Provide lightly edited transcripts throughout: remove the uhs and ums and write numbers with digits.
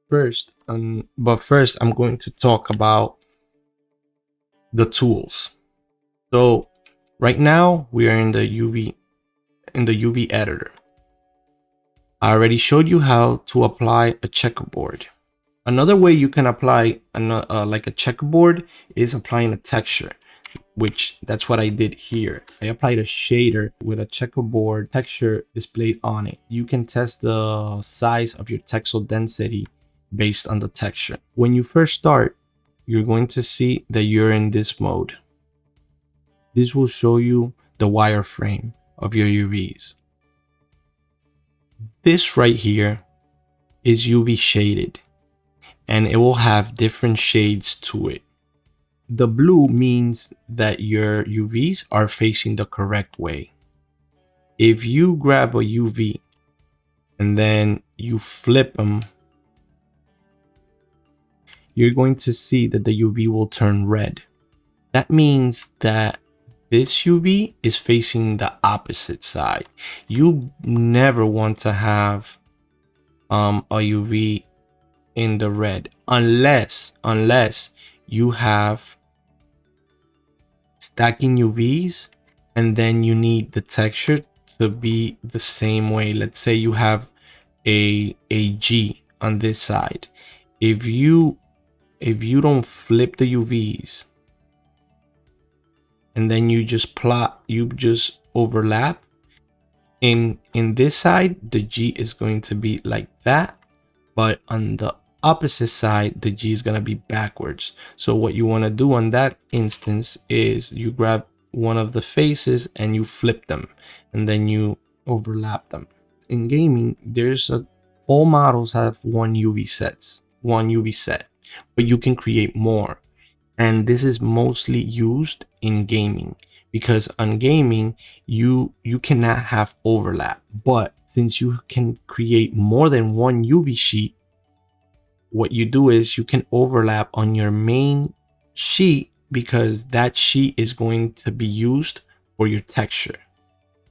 First, I'm going to talk about the tools. So right now we are in the UV editor. I already showed you how to apply a checkerboard. Another way you can apply like a checkerboard is applying a texture, which that's what I did here. I applied a shader with a checkerboard texture displayed on it. You can test the size of your textual density based on the texture. When you first start, you're going to see that you're in this mode. This will show you the wireframe of your UVs. This right here is UV shaded, and it will have different shades to it. The blue means that your UVs are facing the correct way. If you grab a UV and then you flip them, you're going to see that the UV will turn red. That means that this UV is facing the opposite side. You never want to have a UV in the red unless you have stacking UVs and then you need the texture to be the same way. Let's say you have a G on this side. If you don't flip the UVs and then you just overlap in this side, the G is going to be like that, but on the opposite side the G is going to be backwards. So what you want to do on that instance is you grab one of the faces and you flip them and then you overlap them. In gaming, all models have one UV set, but you can create more, and this is mostly used in gaming because on gaming you cannot have overlap. But since you can create more than one UV sheet, what you do is you can overlap on your main sheet because that sheet is going to be used for your texture.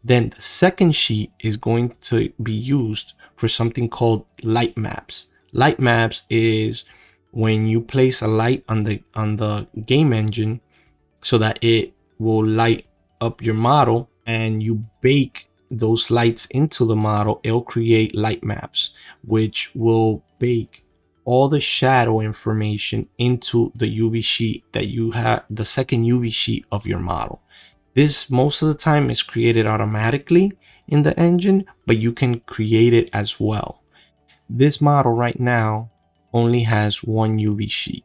Then the second sheet is going to be used for something called light maps. Light maps is when you place a light on the game engine so that it will light up your model, and you bake those lights into the model. It'll create light maps, which will bake all the shadow information into the UV sheet that you have, the second UV sheet of your model. This most of the time is created automatically in the engine, but you can create it as well. This model right now only has one UV sheet,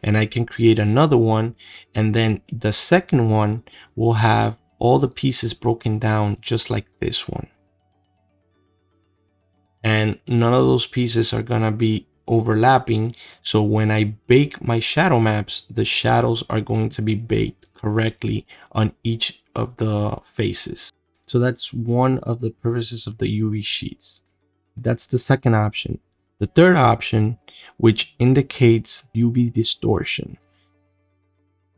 and I can create another one, and then the second one will have all the pieces broken down just like this one, and none of those pieces are gonna be overlapping. So when I bake my shadow maps, the shadows are going to be baked correctly on each of the faces. So that's one of the purposes of the UV sheets. That's the second option. The third option, which indicates UV distortion.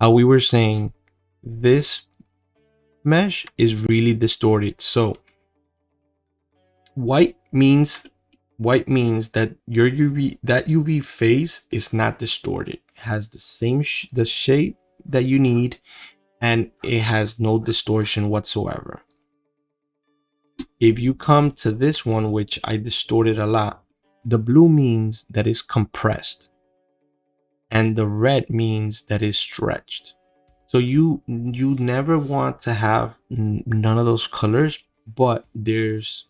How we were saying, this mesh is really distorted. So white means that your UV face is not distorted. It has the same the shape that you need, and it has no distortion whatsoever. If you come to this one, which I distorted a lot, the blue means that it's compressed and the red means that it's stretched. So you never want to have none of those colors, but there's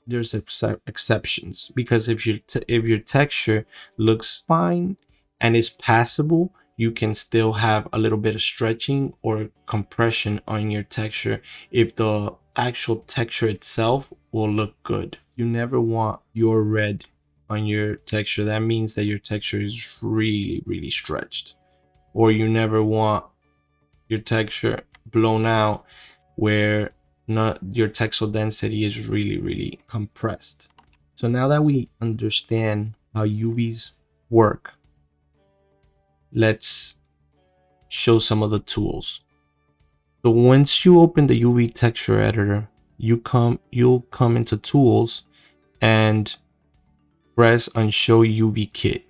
exceptions, because if your texture looks fine and is passable, you can still have a little bit of stretching or compression on your texture if the actual texture itself will look good. You never want your red on your texture. That means that your texture is really stretched. Or you never want your texture blown out where your textual density is really compressed. So now that we understand how UVs work, let's show some of the tools. So once you open the UV texture editor, you'll come into tools and press on show UV kit.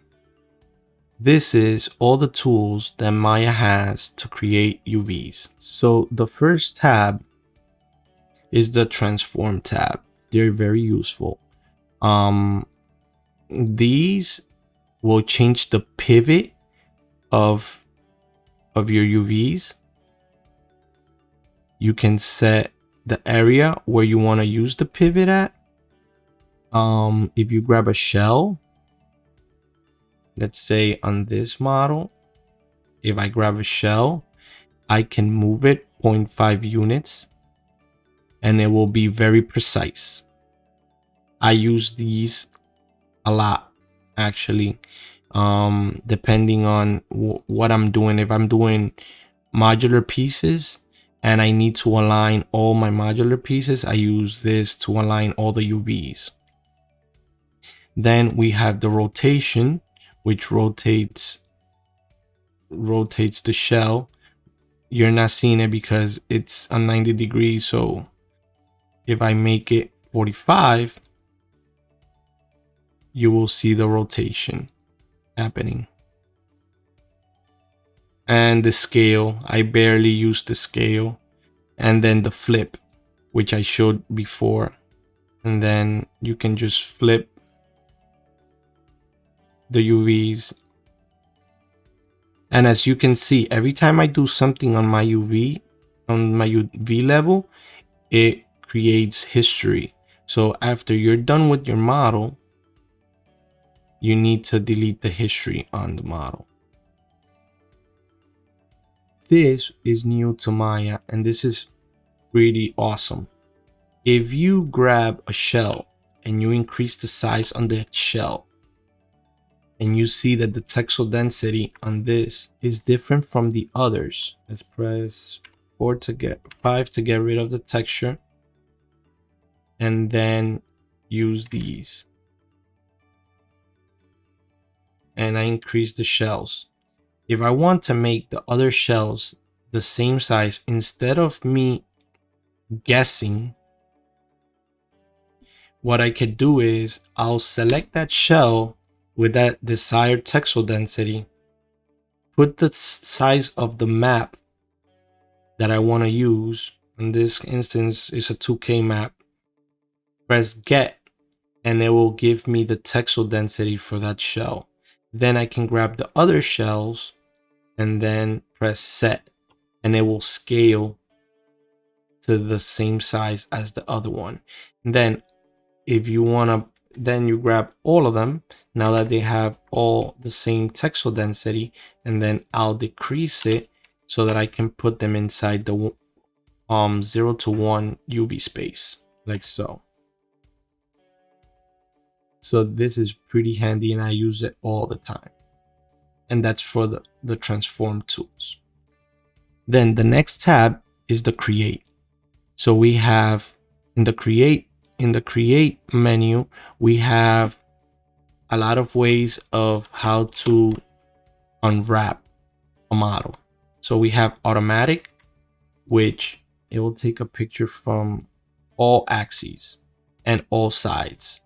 This is all the tools that Maya has to create UVs. So the first tab is the transform tab. They're very useful. These will change the pivot of your UVs. You can set the area where you want to use the pivot at. If you grab a shell, let's say on this model, if I grab a shell, I can move it 0.5 units and it will be very precise. I use these a lot, actually, depending on what I'm doing. If I'm doing modular pieces and I need to align all my modular pieces, I use this to align all the UVs. Then we have the rotation, which rotates the shell. You're not seeing it because it's on 90 degrees. So if I make it 45, you will see the rotation happening. And the scale, I barely use the scale. And then the flip, which I showed before. And then you can just flip the UVs. And as you can see, every time I do something on my UV level, it creates history. So after you're done with your model, you need to delete the history on the model. This is new to Maya, and this is pretty awesome. If you grab a shell and you increase the size on the shell, and you see that the textual density on this is different from the others. Let's press 5 to get rid of the texture, and then use these. And I increase the shells. If I want to make the other shells the same size, instead of me guessing, what I could do is I'll select that shell with that desired textual density, put the size of the map that I want to use. In this instance, it's a 2K map. Press get, and it will give me the textual density for that shell. Then I can grab the other shells and then press set, and it will scale to the same size as the other one. And then if you want to, then you grab all of them now that they have all the same textual density, and then I'll decrease it so that I can put them inside the 0 to 1 UV space, like so. So this is pretty handy and I use it all the time. And that's for the transform tools. Then the next tab is the create. So we have in the create menu, we have a lot of ways of how to unwrap a model. So we have automatic, which it will take a picture from all axes and all sides.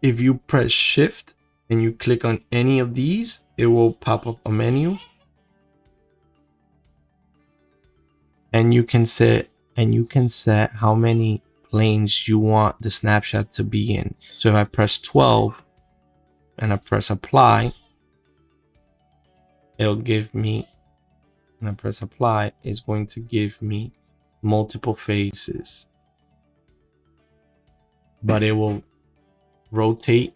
If you press shift and you click on any of these, it will pop up a menu, and you can set how many planes you want the snapshot to be in. So if I press 12 and I press apply, it'll give me, and I press apply, it's going to give me multiple faces, but it will rotate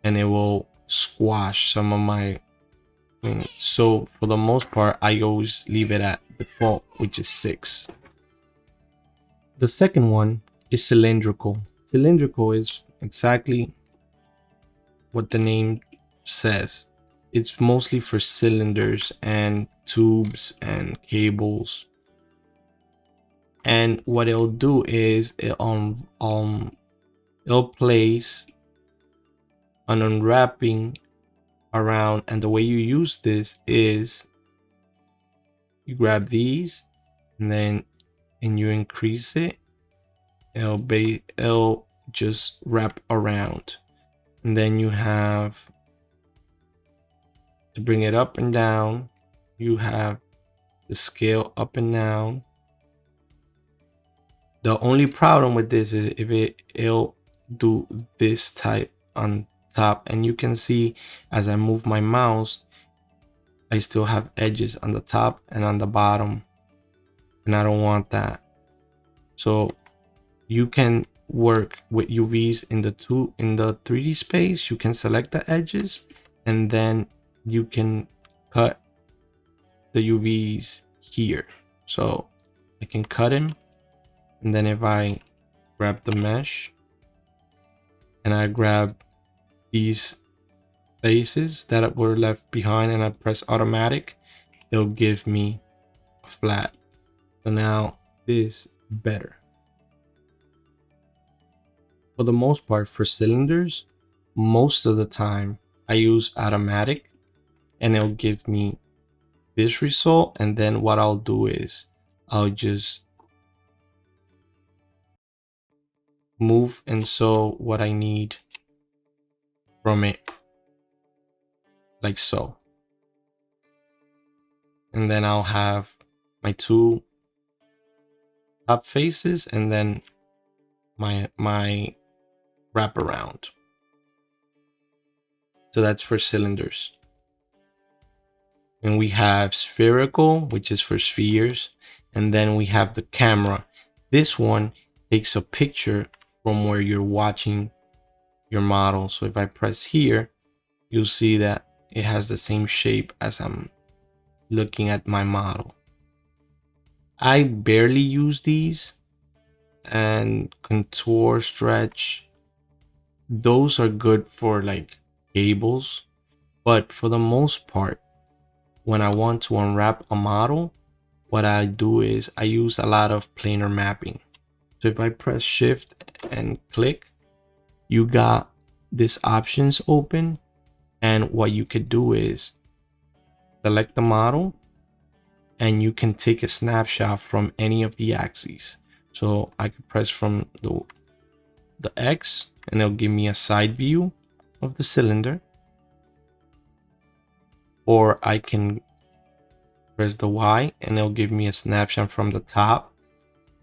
and it will squash some of my things. So for the most part, I always leave it at default, which is 6. The second one is cylindrical. Cylindrical is exactly what the name says. It's mostly for cylinders and tubes and cables. And what it'll do is it'll place an unwrapping around, and the way you use this is you grab these and then you increase it, it'll just wrap around. And then you have to bring it up and down, you have the scale up and down. The only problem with this is if it'll do this type on top, and you can see as I move my mouse, I still have edges on the top and on the bottom, and I don't want that. So you can work with UVs in the 3D space. You can select the edges, and then you can cut the UVs here. So I can cut him, and then if I grab the mesh and I grab these faces that were left behind and I press automatic, it'll give me a flat. So now this is better. For the most part, for cylinders, most of the time I use automatic, and it'll give me this result. And then what I'll do is I'll just move and sew what I need from it, like so. And then I'll have my two top faces and then my wraparound. So that's for cylinders. And we have spherical, which is for spheres. And then we have the camera. This one takes a picture from where you're watching your model. So if I press here, you'll see that it has the same shape as I'm looking at my model. I barely use these, and contour, stretch, those are good for like cables. But for the most part, when I want to unwrap a model, what I do is I use a lot of planar mapping. So if I press shift and click, you got these options open, and what you could do is select the model and you can take a snapshot from any of the axes. So I could press from the X and it'll give me a side view of the cylinder, or I can press the Y and it'll give me a snapshot from the top,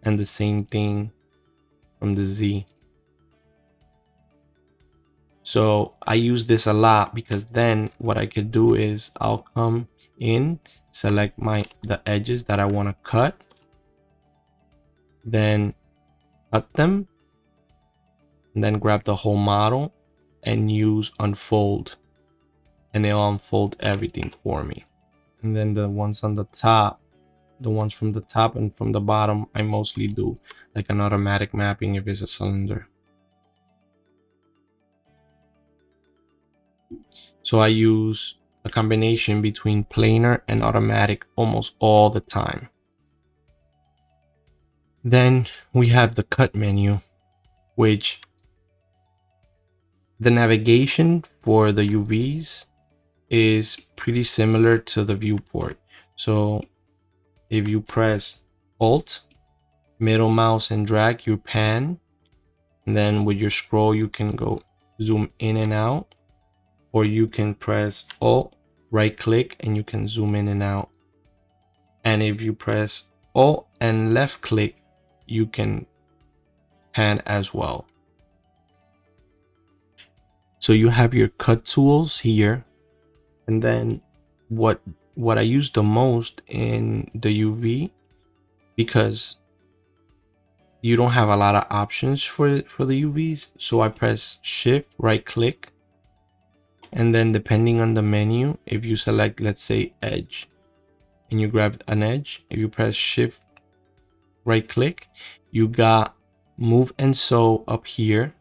and the same thing from the Z. So I use this a lot because then what I could do is I'll come in, select the edges that I want to cut, then cut them, and then grab the whole model and use unfold, and it'll unfold everything for me. And then the ones on the top, the ones from the top and from the bottom, I mostly do like an automatic mapping if it's a cylinder. So I use a combination between planar and automatic almost all the time. Then we have the cut menu, which the navigation for the UVs is pretty similar to the viewport. So if you press Alt, middle mouse and drag, you pan, and then with your scroll you can go zoom in and out, or you can press Alt, right click, and you can zoom in and out. And if you press Alt and left click, you can pan as well. So you have your cut tools here, and then what I use the most in the UV, because you don't have a lot of options for the UVs, so I press shift right click, and then depending on the menu, if you select, let's say, edge, and you grab an edge, if you press shift right click, you got move and sew up here,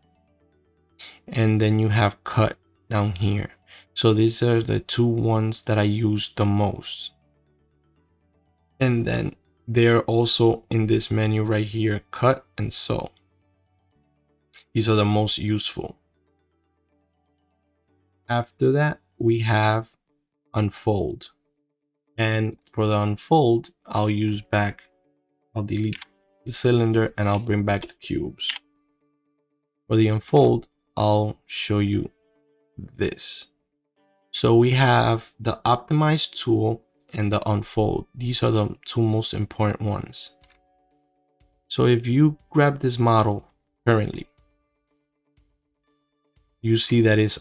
and then you have cut down here. So these are the two ones that I use the most. And then they're also in this menu right here, cut and sew. These are the most useful. After that, we have unfold. And for the unfold, I'll delete the cylinder and I'll bring back the cubes. For the unfold, I'll show you this. So we have the optimize tool and the unfold. These are the two most important ones. So if you grab this model currently, you see that it's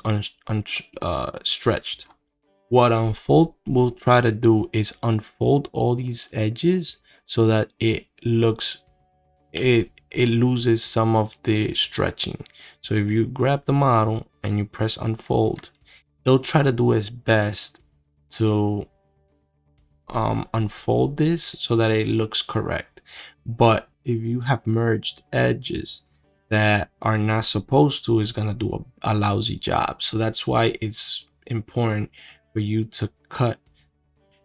stretched. What unfold will try to do is unfold all these edges so that it loses some of the stretching. So if you grab the model and you press unfold, it'll try to do its best to unfold this so that it looks correct. But if you have merged edges that are not supposed to, it's gonna do a lousy job. So that's why it's important for you to cut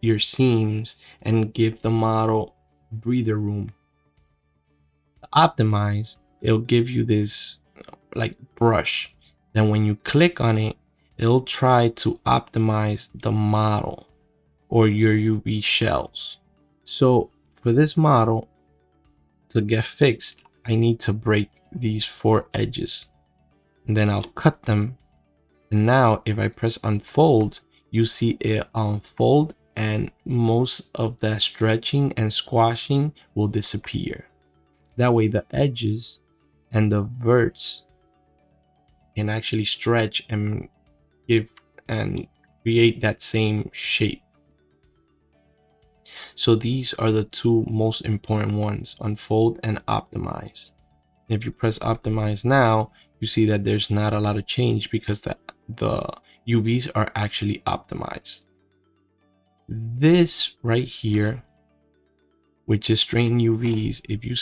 your seams and give the model breather room. Optimize, it'll give you this like brush. Then when you click on it, it'll try to optimize the model or your UV shells. So for this model to get fixed, I need to break these 4 edges and then I'll cut them. And now if I press unfold, you see it unfold and most of that stretching and squashing will disappear. That way the edges and the verts can actually stretch and give and create that same shape. So these are the two most important ones, unfold and optimize. If you press optimize now, you see that there's not a lot of change because the UVs are actually optimized. This right here, which is straighten UVs, if you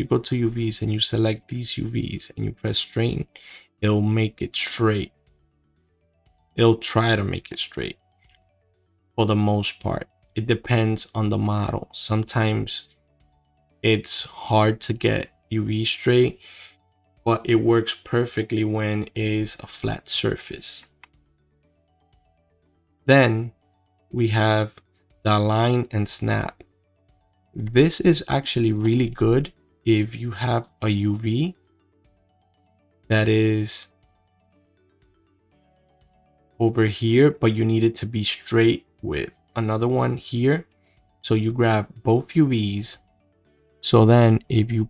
go to UVs and you select these UVs and you press straighten, it'll make it straight. It'll try to make it straight for the most part. It depends on the model. Sometimes it's hard to get UV straight, but it works perfectly when it is a flat surface. Then we have the align and snap. This is actually really good if you have a UV that is over here, but you need it to be straight with another one here. So you grab both UVs. So then if you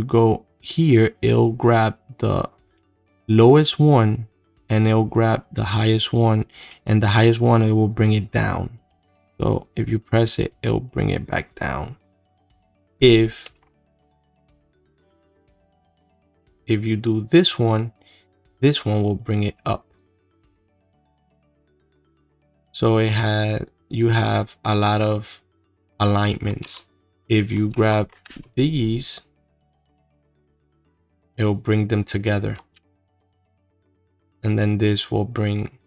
go here, it'll grab the lowest one and it'll grab the highest one, and the highest one, it will bring it down. So if you press it, it'll bring it back down. If you do this one will bring it up. So you have a lot of alignments. If you grab these, it will bring them together. And then this will bring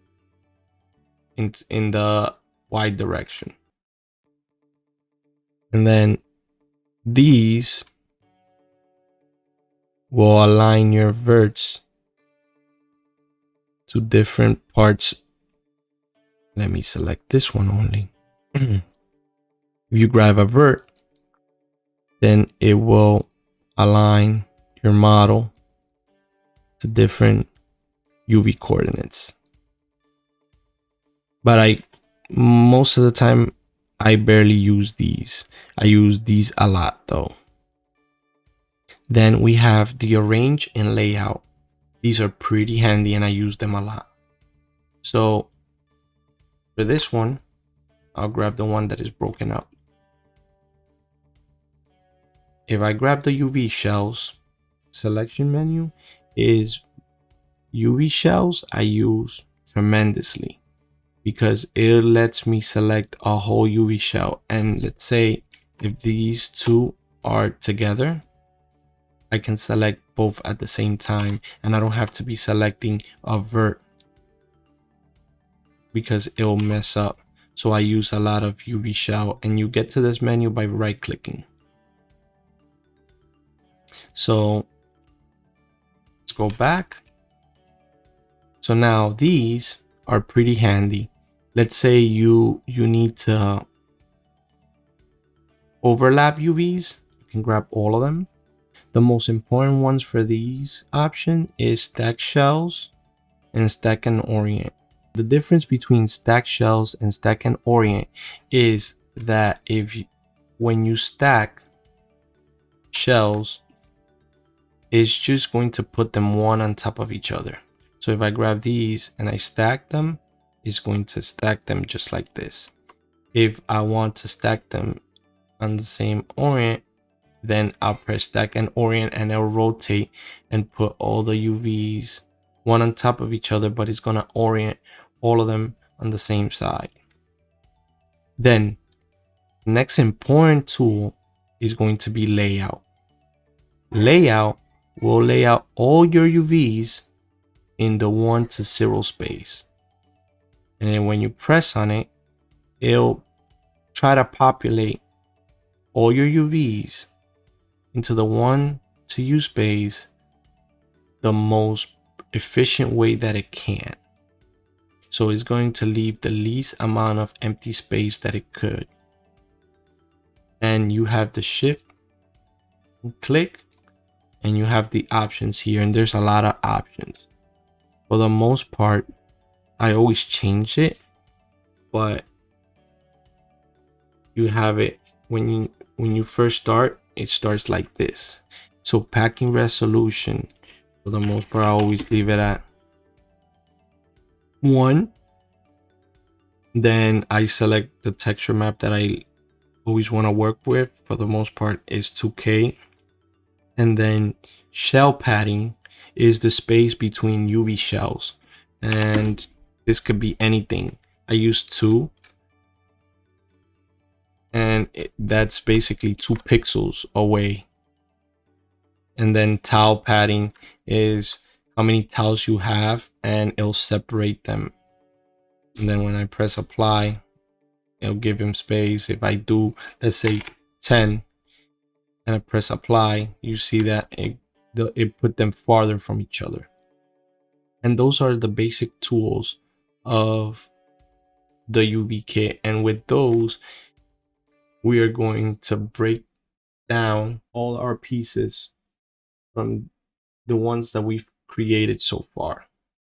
in the Y direction. And then these will align your verts to different parts. Let me select this one only. If you grab a vert, then it will align your model to different UV coordinates. But most of the time I barely use these. I use these a lot though. Then we have the arrange and layout. These are pretty handy and I use them a lot. So for this one, I'll grab the one that is broken up. If I grab the UV shells, selection menu is UV shells. I use tremendously because it lets me select a whole UV shell. And let's say if these two are together, I can select both at the same time and I don't have to be selecting a vert because it will mess up. So I use a lot of UV shell, and you get to this menu by right clicking. So let's go back. So now these are pretty handy. Let's say you need to overlap UVs. You can grab all of them. The most important ones for these option is stack shells and stack and orient. The difference between stack shells and stack and orient is that when you stack shells, it's just going to put them one on top of each other. So if I grab these and I stack them, it's going to stack them just like this. If I want to stack them on the same orient, then I'll press stack and orient and it'll rotate and put all the UVs one on top of each other, but it's going to orient all of them on the same side. Then next important tool is going to be layout. Layout will lay out all your UVs in the 1 to 0 space. And then when you press on it, it'll try to populate all your UVs into the 1 to U space the most efficient way that it can. So it's going to leave the least amount of empty space that it could. And you have the shift and click, and you have the options here, and there's a lot of options. For the most part, I always change it, but you have it when you first start, it starts like this. So packing resolution, for the most part, I always leave it at 1. Then I select the texture map that I always want to work with. For the most part, is 2K. And then shell padding is the space between UV shells, and this could be anything. I use 2, and that's basically 2 pixels away. And then tile padding is how many tiles you have, and it'll separate them. And then when I press apply, it'll give him space. If I do, let's say 10, and I press apply, you see that it put them farther from each other. And those are the basic tools of the UV kit. And with those, we are going to break down all our pieces from the ones that we've created so far.